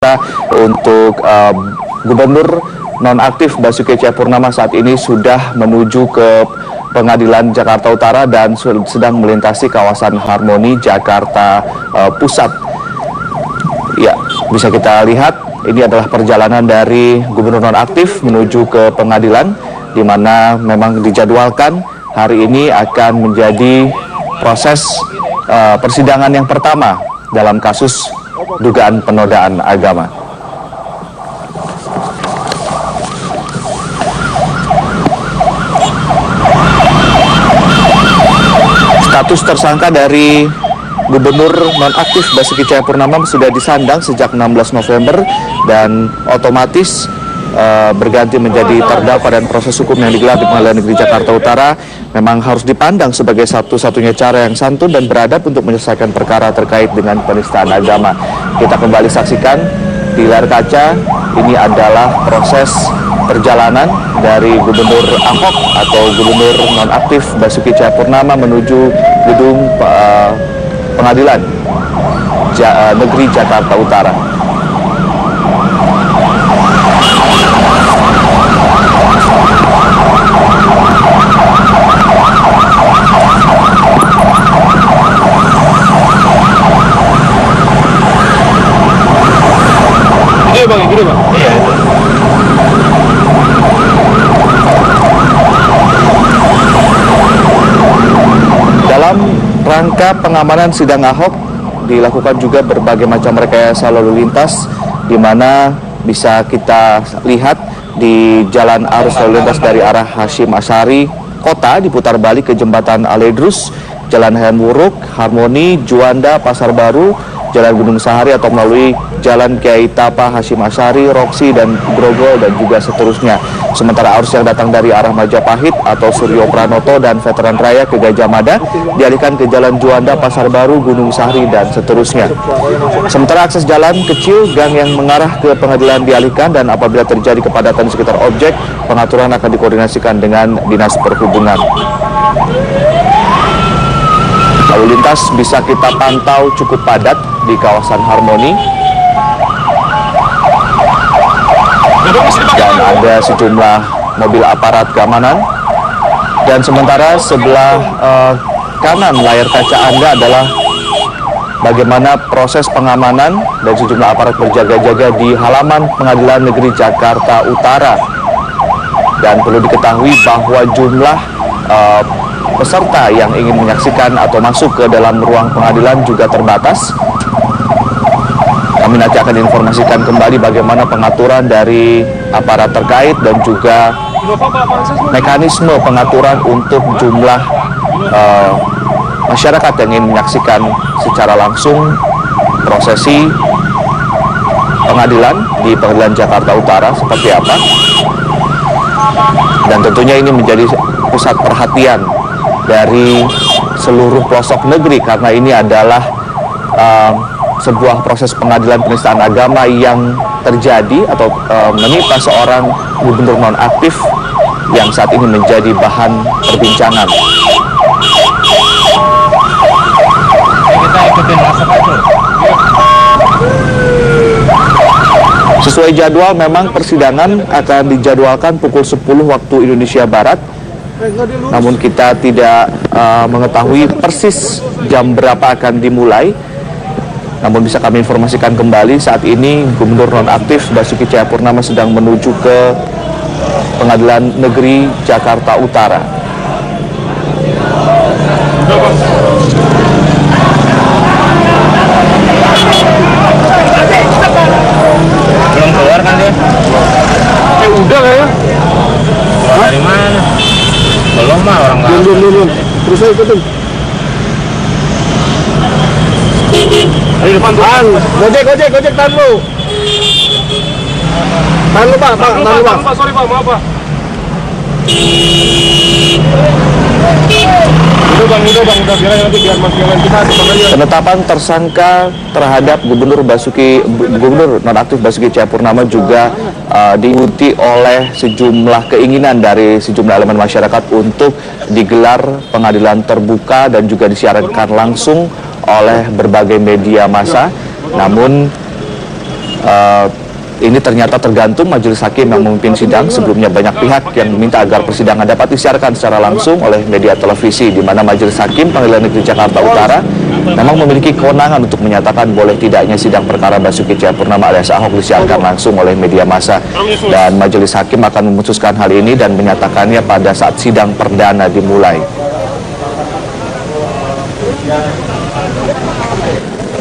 ternyata untuk Gubernur nonaktif Basuki Cahayapurnama saat ini sudah menuju ke Pengadilan Jakarta Utara dan sedang melintasi kawasan Harmoni, Jakarta Pusat. Ya, bisa kita lihat ini adalah perjalanan dari Gubernur nonaktif menuju ke pengadilan, di mana memang dijadwalkan hari ini akan menjadi proses persidangan yang pertama dalam kasus dugaan penodaan agama. Status tersangka dari Gubernur nonaktif Basuki Cahayapurnama sudah disandang sejak 16 November dan otomatis berganti menjadi terdakwa, dan proses hukum yang digelar di Pengadilan Negeri Jakarta Utara memang harus dipandang sebagai satu-satunya cara yang santun dan beradab untuk menyelesaikan perkara terkait dengan penistaan agama. Kita kembali saksikan di layar kaca, ini adalah proses perjalanan dari Gubernur Ahok atau Gubernur nonaktif Basuki Cahayapurnama menuju gedung Pengadilan Negeri Jakarta Utara. Gede bang. Iya itu. Dalam rangka pengamanan sidang Ahok dilakukan juga berbagai macam rekayasa lalu lintas, di mana bisa kita lihat di jalan arus lalu lintas dari arah Hasyim Asyari Kota diputar balik ke Jembatan Aledrus, Jalan Hemuruk, Harmoni, Juanda, Pasar Baru, Jalan Gunung Sahari atau melalui Jalan Kiai Tapa, Hasyim Asyari, Roksi, dan Grogol, dan juga seterusnya. Sementara arus yang datang dari arah Majapahit atau Suryo Pranoto dan Veteran Raya ke Gajah Mada dialihkan ke Jalan Juanda, Pasar Baru, Gunung Sahari, dan seterusnya. Sementara akses jalan kecil gang yang mengarah ke pengadilan dialihkan, dan apabila terjadi kepadatan di sekitar objek, pengaturan akan dikoordinasikan dengan Dinas Perhubungan. Lalu lintas bisa kita pantau cukup padat di kawasan Harmoni, dan ada sejumlah mobil aparat keamanan. Dan sementara sebelah kanan layar kaca Anda adalah bagaimana proses pengamanan dan sejumlah aparat berjaga-jaga di halaman Pengadilan Negeri Jakarta Utara. Dan perlu diketahui bahwa jumlah peserta yang ingin menyaksikan atau masuk ke dalam ruang pengadilan juga terbatas. Kami nanti akan informasikan kembali bagaimana pengaturan dari aparat terkait dan juga mekanisme pengaturan untuk jumlah masyarakat yang ingin menyaksikan secara langsung prosesi pengadilan di Pengadilan Jakarta Utara seperti apa. Dan tentunya ini menjadi pusat perhatian dari seluruh pelosok negeri, karena ini adalah sebuah proses pengadilan penistaan agama yang terjadi atau menimpa seorang gubernur nonaktif yang saat ini menjadi bahan perbincangan. Kita ikutin masuk aja. Sesuai jadwal memang persidangan akan dijadwalkan pukul 10 waktu Indonesia Barat. Namun kita tidak mengetahui persis jam berapa akan dimulai. Namun bisa kami informasikan kembali saat ini Gubernur nonaktif Basuki Cahayapurnama sedang menuju ke Pengadilan Negeri Jakarta Utara. Belum keluar kan dia? Udah kayaknya. Keluar dari mana? Belum mah orang nggak. Belum. Terus saya ikutin. Di depan tuh. Gojek, tahan lu. Tahan lu, Pak. Sorry, Pak. Maaf, Pak. Udah bang, biar nanti biar Mas Gawan kita sebenarnya. Penetapan tersangka terhadap Gubernur nonaktif Basuki Cahayapurnama juga diikuti oleh sejumlah keinginan dari sejumlah elemen masyarakat untuk digelar pengadilan terbuka dan juga disiarkan langsung oleh berbagai media massa. Namun ini ternyata tergantung majelis hakim yang memimpin sidang. Sebelumnya banyak pihak yang meminta agar persidangan dapat disiarkan secara langsung oleh media televisi, di mana majelis hakim Pengadilan Negeri Jakarta Utara memang memiliki kewenangan untuk menyatakan boleh tidaknya sidang perkara Basuki Cahayapurnama alias Ahok disiarkan langsung oleh media massa. Dan majelis hakim akan memutuskan hal ini dan menyatakannya pada saat sidang perdana dimulai.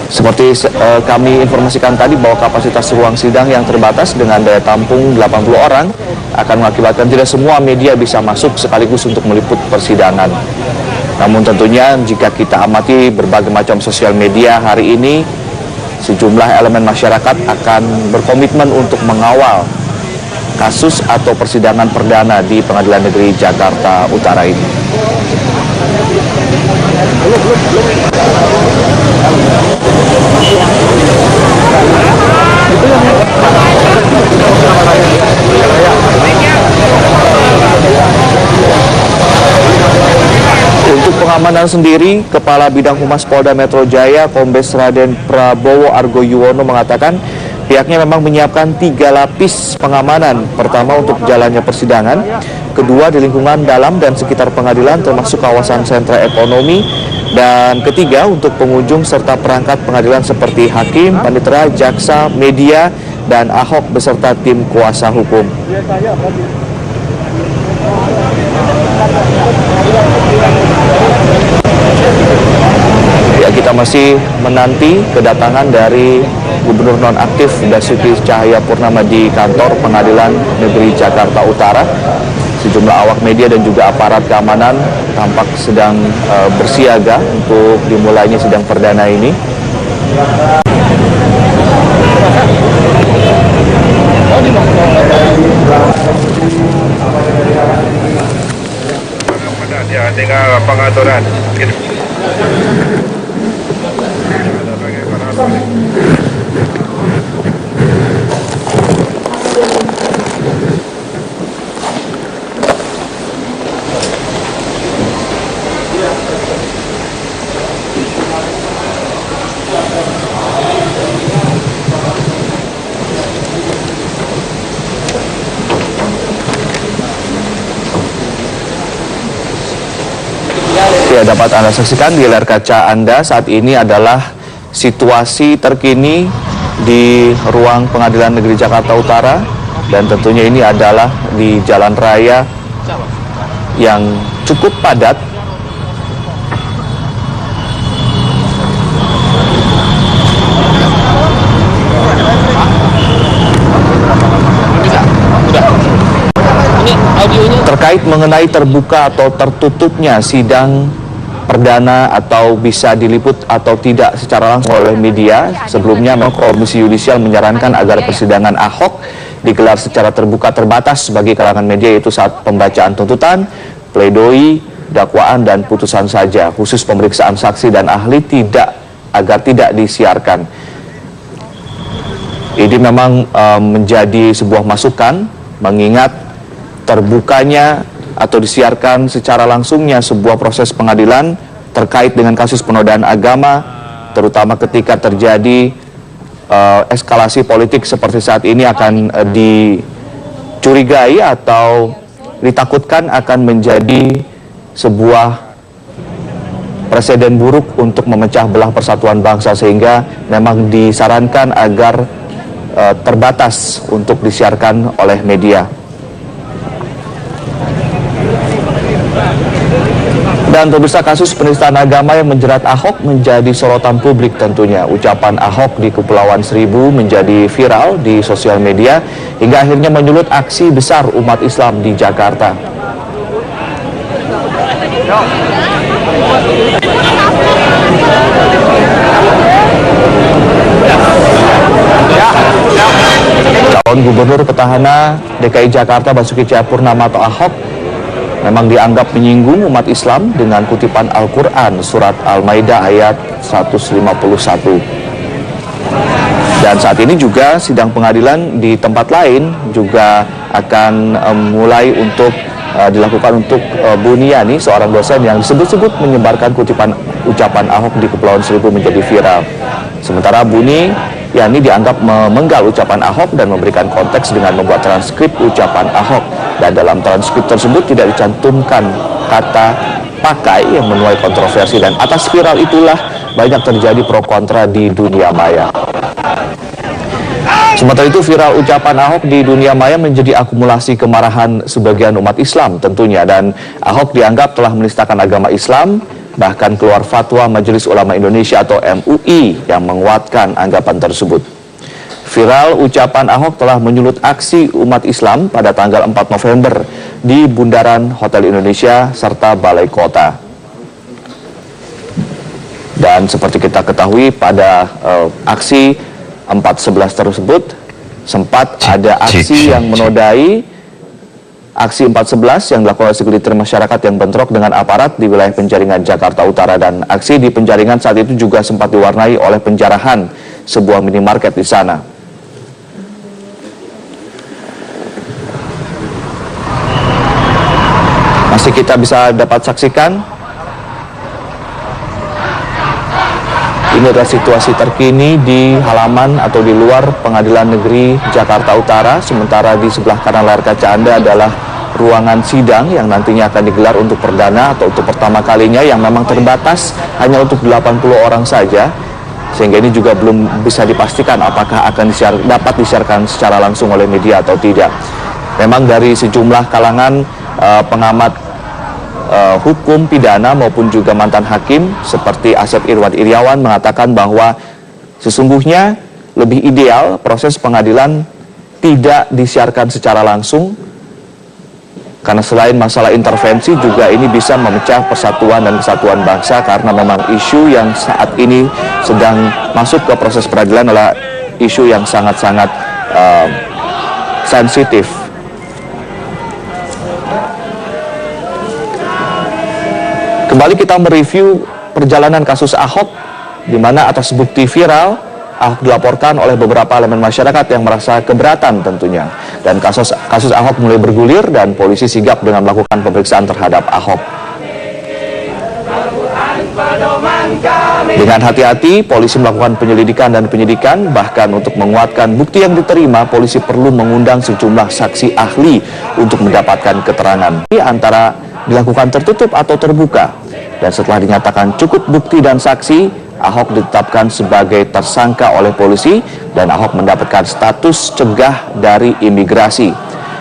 Seperti kami informasikan tadi bahwa kapasitas ruang sidang yang terbatas dengan daya tampung 80 orang akan mengakibatkan tidak semua media bisa masuk sekaligus untuk meliput persidangan. Namun tentunya jika kita amati berbagai macam sosial media hari ini, sejumlah elemen masyarakat akan berkomitmen untuk mengawal kasus atau persidangan perdana di Pengadilan Negeri Jakarta Utara ini. Untuk pengamanan sendiri, Kepala Bidang Humas Polda Metro Jaya, Kombes Raden Prabowo Argo Yuwono mengatakan pihaknya memang menyiapkan 3 lapis pengamanan. Pertama untuk jalannya persidangan, kedua di lingkungan dalam dan sekitar pengadilan termasuk kawasan sentra ekonomi, dan ketiga untuk pengunjung serta perangkat pengadilan seperti hakim, panitera, jaksa, media, dan Ahok beserta tim kuasa hukum. Ya, kita masih menanti kedatangan dari Gubernur nonaktif Basuki Cahayapurnama di kantor Pengadilan Negeri Jakarta Utara. Sejumlah awak media dan juga aparat keamanan tampak sedang bersiaga untuk dimulainya sidang perdana ini. Ya, tinggal pengaturan. Ya, dapat Anda saksikan di layar kaca Anda saat ini adalah situasi terkini di ruang Pengadilan Negeri Jakarta Utara, dan tentunya ini adalah di jalan raya yang cukup padat. Terkait mengenai terbuka atau tertutupnya sidang perdana atau bisa diliput atau tidak secara langsung oleh media, sebelumnya Komisi Yudisial menyarankan agar persidangan Ahok digelar secara terbuka terbatas bagi kalangan media, yaitu saat pembacaan tuntutan, pledoi, dakwaan, dan putusan saja. Khusus pemeriksaan saksi dan ahli agar tidak disiarkan. Ini memang menjadi sebuah masukan mengingat terbukanya atau disiarkan secara langsungnya sebuah proses pengadilan terkait dengan kasus penodaan agama, terutama ketika terjadi eskalasi politik seperti saat ini, akan dicurigai atau ditakutkan akan menjadi sebuah presiden buruk untuk memecah belah persatuan bangsa, sehingga memang disarankan agar terbatas untuk disiarkan oleh media. Dan pemirsa, kasus penistaan agama yang menjerat Ahok menjadi sorotan publik tentunya. Ucapan Ahok di Kepulauan Seribu menjadi viral di sosial media hingga akhirnya menyulut aksi besar umat Islam di Jakarta. Calon Gubernur Petahana DKI Jakarta Basuki Cahayapurnama atau Ahok memang dianggap menyinggung umat Islam dengan kutipan Al-Quran surat Al-Maidah ayat 151. Dan saat ini juga sidang pengadilan di tempat lain juga akan mulai untuk dilakukan untuk Buniani, seorang dosen yang disebut-sebut menyebarkan kutipan ucapan Ahok di Kepulauan Seribu menjadi viral. Sementara Buni yakni dianggap memenggal ucapan Ahok dan memberikan konteks dengan membuat transkrip ucapan Ahok. Dan dalam transkrip tersebut tidak dicantumkan kata pakai yang menuai kontroversi, dan atas viral itulah banyak terjadi pro kontra di dunia maya. Sementara itu, viral ucapan Ahok di dunia maya menjadi akumulasi kemarahan sebagian umat Islam tentunya, dan Ahok dianggap telah menistakan agama Islam, bahkan keluar fatwa Majelis Ulama Indonesia atau MUI yang menguatkan anggapan tersebut. Viral ucapan Ahok telah menyulut aksi umat Islam pada tanggal 4 November di Bundaran Hotel Indonesia serta Balai Kota. Dan seperti kita ketahui, pada aksi 4/11 tersebut sempat ada aksi yang menodai aksi 4/11 yang dilakukan oleh segelintir masyarakat yang bentrok dengan aparat di wilayah Penjaringan, Jakarta Utara, dan aksi di Penjaringan saat itu juga sempat diwarnai oleh penjarahan sebuah minimarket di sana. Masih kita bisa dapat saksikan. Ini adalah situasi terkini di halaman atau di luar Pengadilan Negeri Jakarta Utara. Sementara di sebelah kanan layar kaca Anda adalah ruangan sidang yang nantinya akan digelar untuk perdana atau untuk pertama kalinya, yang memang terbatas hanya untuk 80 orang saja. Sehingga ini juga belum bisa dipastikan apakah akan dapat disiarkan secara langsung oleh media atau tidak. Memang dari sejumlah kalangan pengamat hukum pidana maupun juga mantan hakim seperti Asep Irwan Iriawan mengatakan bahwa sesungguhnya lebih ideal proses pengadilan tidak disiarkan secara langsung, karena selain masalah intervensi juga ini bisa memecah persatuan dan kesatuan bangsa, karena memang isu yang saat ini sedang masuk ke proses peradilan adalah isu yang sangat-sangat sensitif. Kembali kita mereview perjalanan kasus Ahok, di mana atas bukti viral, Ahok dilaporkan oleh beberapa elemen masyarakat yang merasa keberatan tentunya. Dan kasus Ahok mulai bergulir dan polisi sigap dengan melakukan pemeriksaan terhadap Ahok. Dengan hati-hati, polisi melakukan penyelidikan dan penyidikan, bahkan untuk menguatkan bukti yang diterima, polisi perlu mengundang sejumlah saksi ahli untuk mendapatkan keterangan. Ini antara dilakukan tertutup atau terbuka. Dan setelah dinyatakan cukup bukti dan saksi, Ahok ditetapkan sebagai tersangka oleh polisi dan Ahok mendapatkan status cegah dari imigrasi.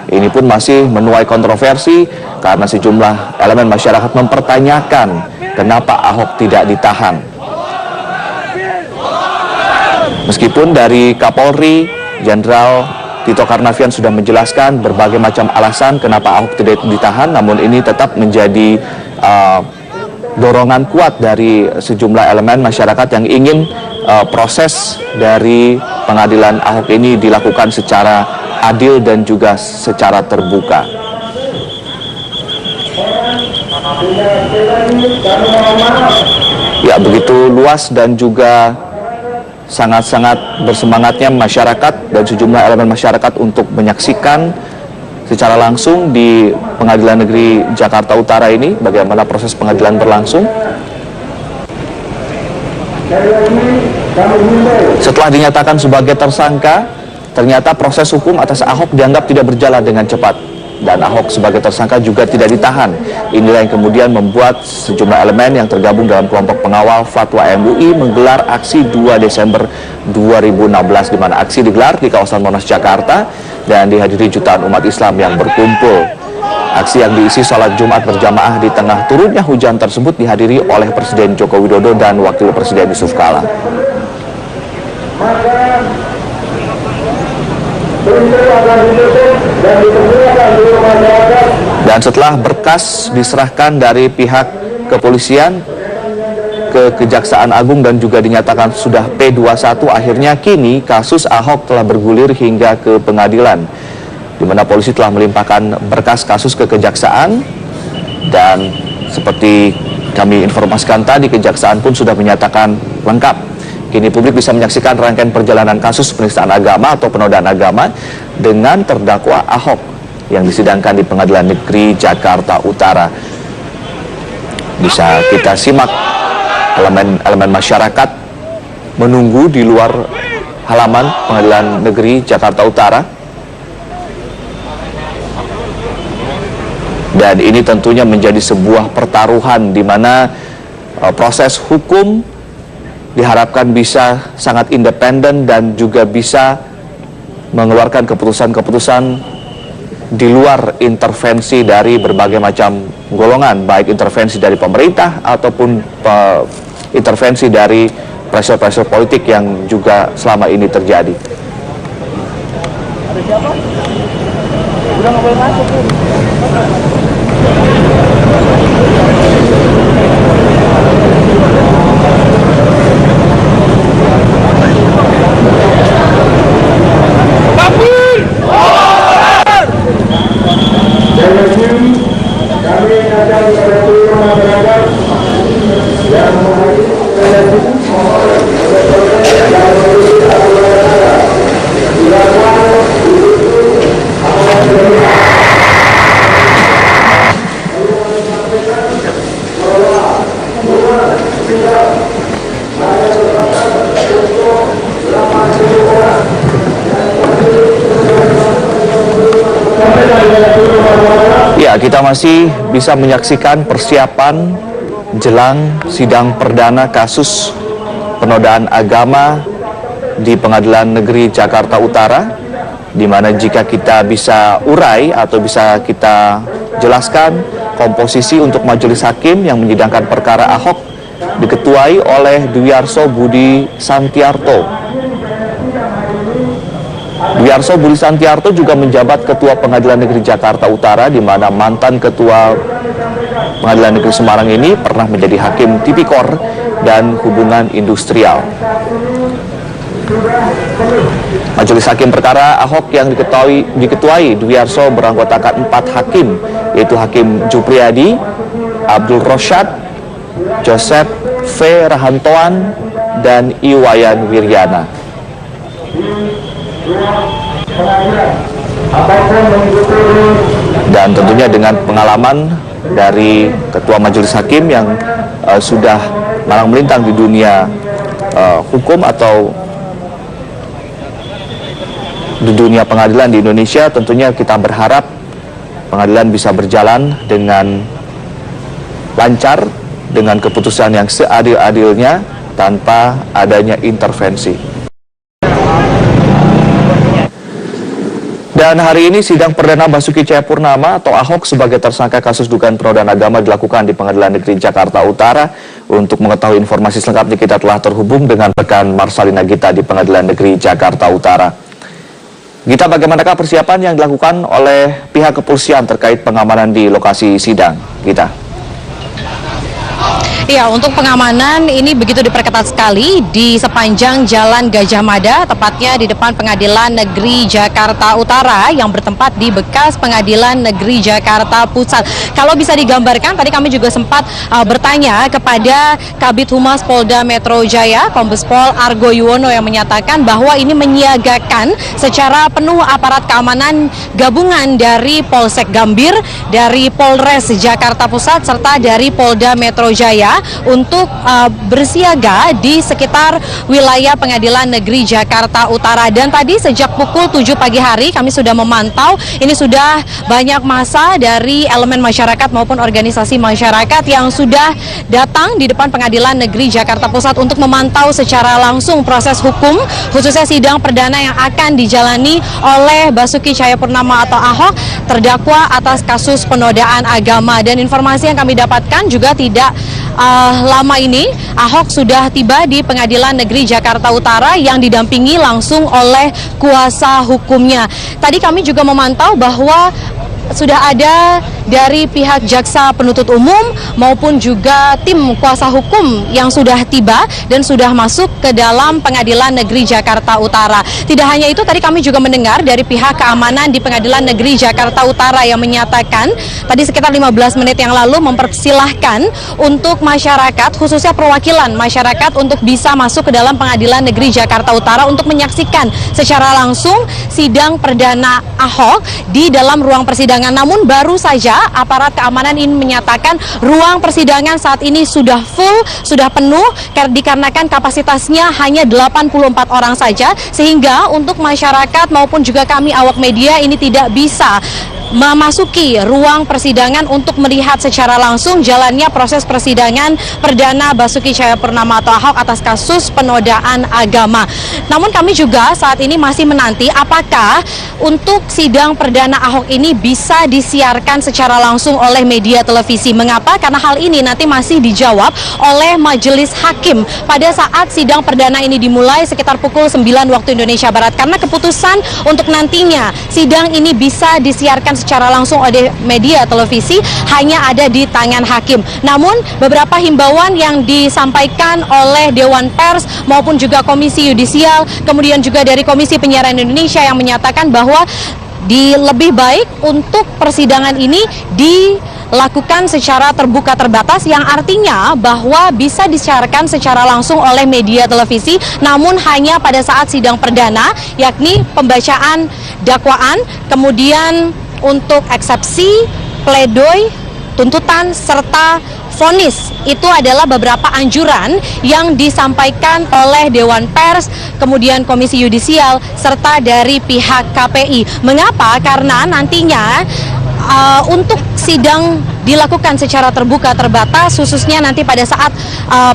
Ini pun masih menuai kontroversi karena sejumlah elemen masyarakat mempertanyakan kenapa Ahok tidak ditahan. Meskipun dari Kapolri Jenderal Tito Karnavian sudah menjelaskan berbagai macam alasan kenapa Ahok tidak ditahan, namun ini tetap menjadi dorongan kuat dari sejumlah elemen masyarakat yang ingin proses dari pengadilan Ahok ini dilakukan secara adil dan juga secara terbuka. Ya, begitu luas dan juga sangat-sangat bersemangatnya masyarakat dan sejumlah elemen masyarakat untuk menyaksikan secara langsung di Pengadilan Negeri Jakarta Utara ini bagaimana proses pengadilan berlangsung. Setelah dinyatakan sebagai tersangka, ternyata proses hukum atas Ahok dianggap tidak berjalan dengan cepat dan Ahok sebagai tersangka juga tidak ditahan. Inilah yang kemudian membuat sejumlah elemen yang tergabung dalam kelompok pengawal fatwa MUI menggelar aksi 2 Desember 2016, di mana aksi digelar di kawasan Monas, Jakarta, dan dihadiri jutaan umat Islam yang berkumpul. Aksi yang diisi sholat Jumat berjamaah di tengah turunnya hujan tersebut dihadiri oleh Presiden Joko Widodo dan Wakil Presiden Yusuf Kala. Dan setelah berkas diserahkan dari pihak kepolisian ke Kejaksaan Agung dan juga dinyatakan sudah P21, akhirnya kini kasus Ahok telah bergulir hingga ke pengadilan, di mana polisi telah melimpahkan berkas kasus ke Kejaksaan. Dan seperti kami informasikan tadi, Kejaksaan pun sudah menyatakan lengkap. Kini publik bisa menyaksikan rangkaian perjalanan kasus penistaan agama atau penodaan agama dengan terdakwa Ahok yang disidangkan di Pengadilan Negeri Jakarta Utara. Bisa kita simak elemen masyarakat menunggu di luar halaman Pengadilan Negeri Jakarta Utara. Dan ini tentunya menjadi sebuah pertaruhan di mana proses hukum diharapkan bisa sangat independen dan juga bisa mengeluarkan keputusan-keputusan di luar intervensi dari berbagai macam golongan, baik intervensi dari pemerintah ataupun intervensi dari pressure-pressure politik yang juga selama ini terjadi. Udah nggak boleh masuk. Ya, kita masih bisa menyaksikan persiapan jelang sidang perdana kasus penodaan agama di Pengadilan Negeri Jakarta Utara, di mana jika kita bisa urai atau bisa kita jelaskan komposisi untuk majelis hakim yang menyidangkan perkara Ahok diketuai oleh Dwiarso Budi Santiarto. Dwiarso Budi Santiarto juga menjabat Ketua Pengadilan Negeri Jakarta Utara, di mana mantan Ketua Pengadilan Negeri Semarang ini pernah menjadi Hakim Tipikor dan Hubungan Industrial. Majelis Hakim perkara Ahok yang diketuai Dwiarso beranggotakan 4 hakim, yaitu Hakim Jupriyadi, Abdul Rosyad, Joseph V. Rahantoan, dan Iwayan Wiryana. Dan tentunya dengan pengalaman dari Ketua Majelis Hakim yang sudah malang melintang di dunia hukum atau di dunia pengadilan di Indonesia, tentunya kita berharap pengadilan bisa berjalan dengan lancar, dengan keputusan yang seadil-adilnya tanpa adanya intervensi. Dan hari ini sidang perdana Basuki Cahayapurnama atau Ahok sebagai tersangka kasus dugaan penodaan agama dilakukan di Pengadilan Negeri Jakarta Utara. Untuk mengetahui informasi selengkapnya kita telah terhubung dengan rekan Marsalina Gita di Pengadilan Negeri Jakarta Utara. Gita, bagaimanakah persiapan yang dilakukan oleh pihak kepolisian terkait pengamanan di lokasi sidang? Gita. Iya, untuk pengamanan ini begitu diperketat sekali di sepanjang Jalan Gajah Mada, tepatnya di depan Pengadilan Negeri Jakarta Utara yang bertempat di bekas Pengadilan Negeri Jakarta Pusat. Kalau bisa digambarkan, tadi kami juga sempat bertanya kepada Kabid Humas Polda Metro Jaya, Kombes Pol Argo Yuwono, yang menyatakan bahwa ini menyiagakan secara penuh aparat keamanan gabungan dari Polsek Gambir, dari Polres Jakarta Pusat, serta dari Polda Metro Jaya untuk bersiaga di sekitar wilayah Pengadilan Negeri Jakarta Utara. Dan tadi sejak pukul 7 pagi hari kami sudah memantau, ini sudah banyak massa dari elemen masyarakat maupun organisasi masyarakat yang sudah datang di depan Pengadilan Negeri Jakarta Pusat untuk memantau secara langsung proses hukum, khususnya sidang perdana yang akan dijalani oleh Basuki Cahayapurnama atau Ahok, terdakwa atas kasus penodaan agama. Dan informasi yang kami dapatkan juga tidak lama ini Ahok sudah tiba di Pengadilan Negeri Jakarta Utara yang didampingi langsung oleh kuasa hukumnya. Tadi kami juga memantau bahwa sudah ada dari pihak jaksa penuntut umum maupun juga tim kuasa hukum yang sudah tiba dan sudah masuk ke dalam Pengadilan Negeri Jakarta Utara. Tidak hanya itu, tadi kami juga mendengar dari pihak keamanan di Pengadilan Negeri Jakarta Utara yang menyatakan tadi sekitar 15 menit yang lalu mempersilahkan untuk masyarakat, khususnya perwakilan masyarakat, untuk bisa masuk ke dalam Pengadilan Negeri Jakarta Utara untuk menyaksikan secara langsung sidang perdana Ahok di dalam ruang persidangan. Namun baru saja juga aparat keamanan ini menyatakan ruang persidangan saat ini sudah full, sudah penuh dikarenakan kapasitasnya hanya 84 orang saja, sehingga untuk masyarakat maupun juga kami awak media ini tidak bisa memasuki ruang persidangan untuk melihat secara langsung jalannya proses persidangan perdana Basuki Cahayapurnama atau Ahok atas kasus penodaan agama. Namun kami juga saat ini masih menanti apakah untuk sidang perdana Ahok ini bisa disiarkan secara langsung oleh media televisi. Mengapa? Karena hal ini nanti masih dijawab oleh majelis hakim pada saat sidang perdana ini dimulai sekitar pukul 9 waktu Indonesia Barat. Karena keputusan untuk nantinya sidang ini bisa disiarkan secara langsung oleh media televisi hanya ada di tangan hakim. Namun beberapa himbauan yang disampaikan oleh Dewan Pers maupun juga Komisi Yudisial, kemudian juga dari Komisi Penyiaran Indonesia yang menyatakan bahwa lebih baik untuk persidangan ini dilakukan secara terbuka terbatas, yang artinya bahwa bisa disiarkan secara langsung oleh media televisi, namun hanya pada saat sidang perdana, yakni pembacaan dakwaan, kemudian untuk eksepsi, pledoi, tuntutan, serta vonis. Itu adalah beberapa anjuran yang disampaikan oleh Dewan Pers, kemudian Komisi Yudisial, serta dari pihak KPI. Mengapa? Karena nantinya untuk sidang dilakukan secara terbuka terbatas, khususnya nanti pada saat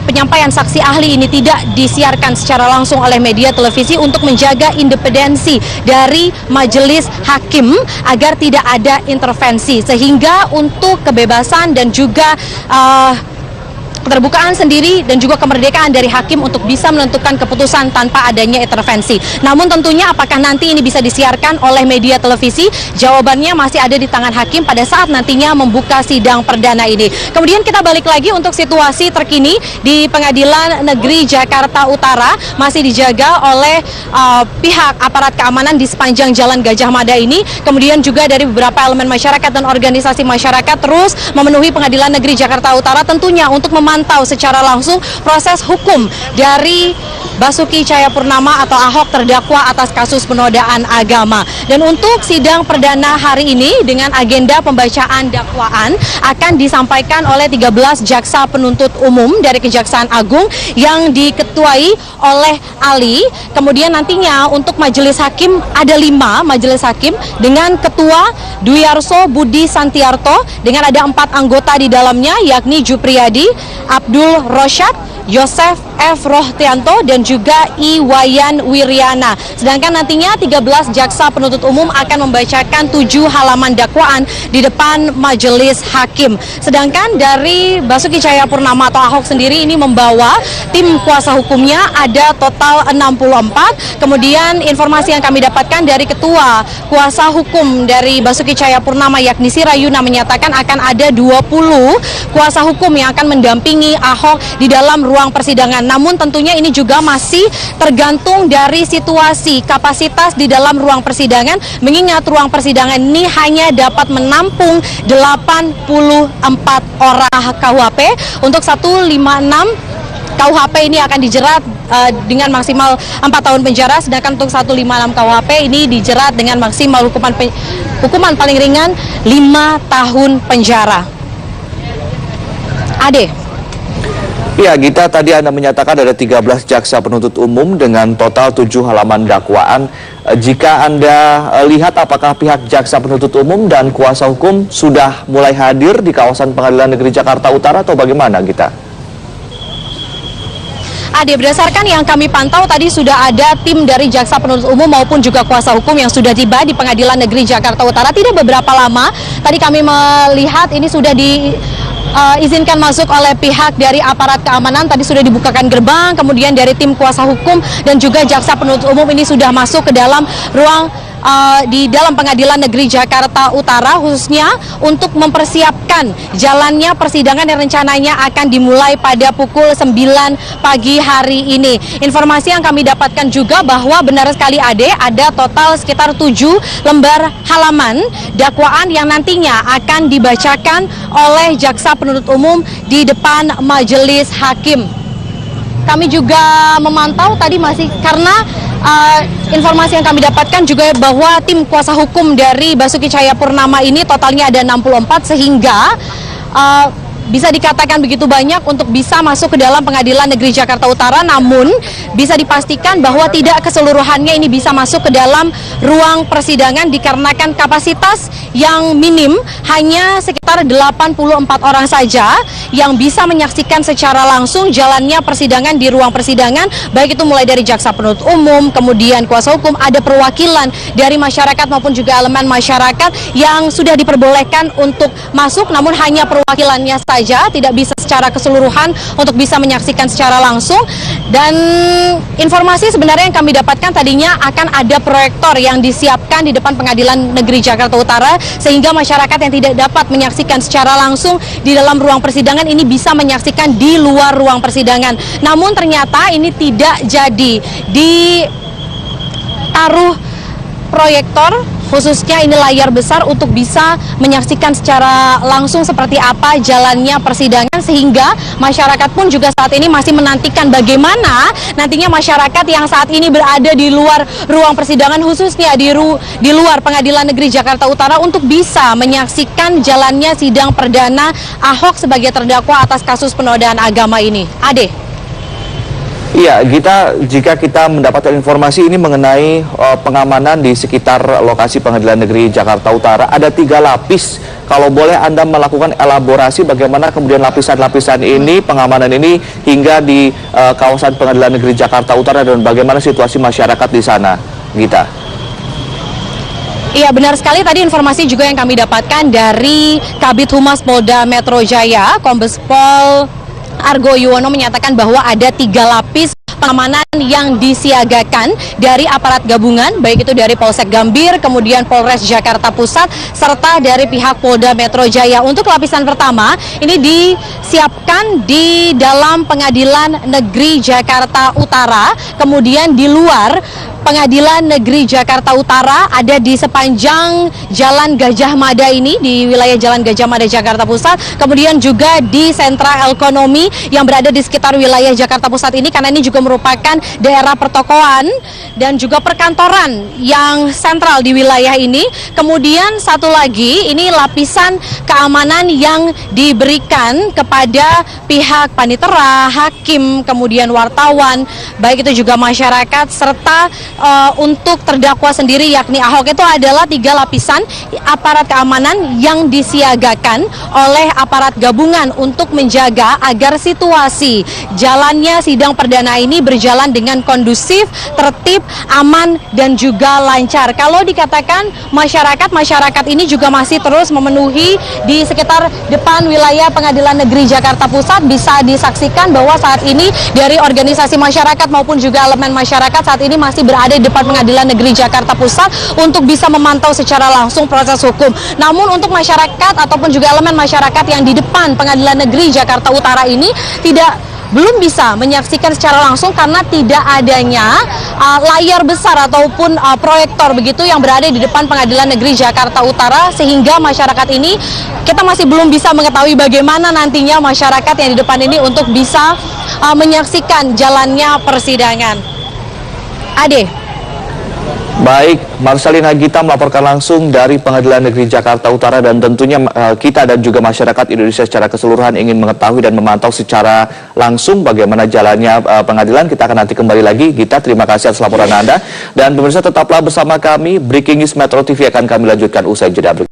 penyampaian saksi ahli ini tidak disiarkan secara langsung oleh media televisi untuk menjaga independensi dari majelis hakim agar tidak ada intervensi, sehingga untuk kebebasan dan juga keterbukaan sendiri dan juga kemerdekaan dari hakim untuk bisa menentukan keputusan tanpa adanya intervensi. Namun tentunya apakah nanti ini bisa disiarkan oleh media televisi? Jawabannya masih ada di tangan hakim pada saat nantinya membuka sidang perdana ini. Kemudian kita balik lagi untuk situasi terkini di Pengadilan Negeri Jakarta Utara, masih dijaga oleh pihak aparat keamanan di sepanjang Jalan Gajah Mada ini. Kemudian juga dari beberapa elemen masyarakat dan organisasi masyarakat terus memenuhi Pengadilan Negeri Jakarta Utara tentunya untuk memantau secara langsung proses hukum dari Basuki Cahayapurnama atau Ahok terdakwa atas kasus penodaan agama. Dan untuk sidang perdana hari ini dengan agenda pembacaan dakwaan akan disampaikan oleh 13 jaksa penuntut umum dari Kejaksaan Agung yang diketuai oleh Ali. Kemudian nantinya untuk majelis hakim ada 5 majelis hakim dengan Ketua Dwi Arso Budi Santiarto dengan ada 4 anggota di dalamnya, yakni Jupriyadi, Abdul Rosyad, Yosef F. Rohtianto, dan juga Iwayan Wiriana. Sedangkan nantinya 13 jaksa penuntut umum akan membacakan 7 halaman dakwaan di depan majelis hakim. Sedangkan dari Basuki Cahayapurnama atau Ahok sendiri ini membawa tim kuasa hukumnya ada total 64. Kemudian informasi yang kami dapatkan dari Ketua Kuasa Hukum dari Basuki Cahayapurnama yakni Sirayuna menyatakan akan ada 20 kuasa hukum yang akan mendampingi Ahok di dalam ruang persidangan. Namun tentunya ini juga masih tergantung dari situasi kapasitas di dalam ruang persidangan, mengingat ruang persidangan ini hanya dapat menampung 84 orang KUHP. Untuk 156 KUHP ini akan dijerat dengan maksimal 4 tahun penjara, sedangkan untuk 156 KUHP ini dijerat dengan maksimal hukuman paling ringan 5 tahun penjara. Ade. Ya, Gita, tadi Anda menyatakan ada 13 jaksa penuntut umum dengan total 7 halaman dakwaan. Jika Anda lihat, apakah pihak jaksa penuntut umum dan kuasa hukum sudah mulai hadir di kawasan Pengadilan Negeri Jakarta Utara atau bagaimana, Gita? Ade, berdasarkan yang kami pantau tadi sudah ada tim dari jaksa penuntut umum maupun juga kuasa hukum yang sudah tiba di Pengadilan Negeri Jakarta Utara. Tidak beberapa lama, tadi kami melihat ini sudah izinkan masuk oleh pihak dari aparat keamanan. Tadi sudah dibukakan gerbang, kemudian dari tim kuasa hukum dan juga jaksa penuntut umum ini sudah masuk ke dalam ruang di dalam Pengadilan Negeri Jakarta Utara, khususnya untuk mempersiapkan jalannya persidangan yang rencananya akan dimulai pada pukul 9 pagi hari ini. Informasi yang kami dapatkan juga bahwa benar sekali Ade, ada total sekitar 7 lembar halaman dakwaan yang nantinya akan dibacakan oleh jaksa penuntut umum di depan majelis hakim. Kami juga memantau tadi masih karena informasi yang kami dapatkan juga bahwa tim kuasa hukum dari Basuki Cahayapurnama ini totalnya ada 64 sehingga bisa dikatakan begitu banyak untuk bisa masuk ke dalam Pengadilan Negeri Jakarta Utara, namun bisa dipastikan bahwa tidak keseluruhannya ini bisa masuk ke dalam ruang persidangan dikarenakan kapasitas yang minim, hanya sekitar 84 orang saja yang bisa menyaksikan secara langsung jalannya persidangan di ruang persidangan, baik itu mulai dari jaksa penuntut umum, kemudian kuasa hukum, ada perwakilan dari masyarakat maupun juga elemen masyarakat yang sudah diperbolehkan untuk masuk, namun hanya perwakilannya saja, tidak bisa secara keseluruhan untuk bisa menyaksikan secara langsung. Dan informasi sebenarnya yang kami dapatkan tadinya akan ada proyektor yang disiapkan di depan Pengadilan Negeri Jakarta Utara sehingga masyarakat yang tidak dapat menyaksikan secara langsung di dalam ruang persidangan ini bisa menyaksikan di luar ruang persidangan. Namun ternyata ini tidak jadi ditaruh proyektor, khususnya ini layar besar untuk bisa menyaksikan secara langsung seperti apa jalannya persidangan, sehingga masyarakat pun juga saat ini masih menantikan bagaimana nantinya masyarakat yang saat ini berada di luar ruang persidangan, khususnya di luar Pengadilan Negeri Jakarta Utara, untuk bisa menyaksikan jalannya sidang perdana Ahok sebagai terdakwa atas kasus penodaan agama ini. Ade. Iya, jika kita mendapatkan informasi ini mengenai pengamanan di sekitar lokasi Pengadilan Negeri Jakarta Utara, ada 3 lapis. Kalau boleh Anda melakukan elaborasi bagaimana kemudian lapisan-lapisan ini, pengamanan ini hingga di kawasan Pengadilan Negeri Jakarta Utara, dan bagaimana situasi masyarakat di sana, Gita? Iya, benar sekali, tadi informasi juga yang kami dapatkan dari Kabid Humas Polda Metro Jaya, Kombes Pol Argo Yuwono, menyatakan bahwa ada 3 lapis pengamanan yang disiagakan dari aparat gabungan, baik itu dari Polsek Gambir, kemudian Polres Jakarta Pusat, serta dari pihak Polda Metro Jaya. Untuk lapisan pertama, ini disiapkan di dalam Pengadilan Negeri Jakarta Utara, kemudian di luar Pengadilan Negeri Jakarta Utara ada di sepanjang Jalan Gajah Mada ini, di wilayah Jalan Gajah Mada Jakarta Pusat, kemudian juga di sentra ekonomi yang berada di sekitar wilayah Jakarta Pusat ini, karena ini juga merupakan daerah pertokoan dan juga perkantoran yang sentral di wilayah ini. Kemudian satu lagi, ini lapisan keamanan yang diberikan kepada pihak panitera, hakim, kemudian wartawan, baik itu juga masyarakat, serta untuk terdakwa sendiri yakni Ahok. Itu adalah 3 lapisan aparat keamanan yang disiagakan oleh aparat gabungan untuk menjaga agar situasi jalannya sidang perdana ini berjalan dengan kondusif, tertib, aman, dan juga lancar. Kalau dikatakan masyarakat ini juga masih terus memenuhi di sekitar depan wilayah Pengadilan Negeri Jakarta Pusat. Bisa disaksikan bahwa saat ini dari organisasi masyarakat maupun juga elemen masyarakat saat ini masih berada di depan Pengadilan Negeri Jakarta Pusat untuk bisa memantau secara langsung proses hukum. Namun untuk masyarakat ataupun juga elemen masyarakat yang di depan Pengadilan Negeri Jakarta Utara ini belum bisa menyaksikan secara langsung karena tidak adanya layar besar ataupun proyektor begitu yang berada di depan Pengadilan Negeri Jakarta Utara, sehingga masyarakat ini kita masih belum bisa mengetahui bagaimana nantinya masyarakat yang di depan ini untuk bisa menyaksikan jalannya persidangan. Ade. Baik, Marcelina Gita melaporkan langsung dari Pengadilan Negeri Jakarta Utara, dan tentunya kita dan juga masyarakat Indonesia secara keseluruhan ingin mengetahui dan memantau secara langsung bagaimana jalannya pengadilan. Kita akan nanti kembali lagi. Gita, terima kasih atas laporan Anda. Dan pemirsa, tetaplah bersama kami. Breaking News Metro TV akan kami lanjutkan usai jeda berikut.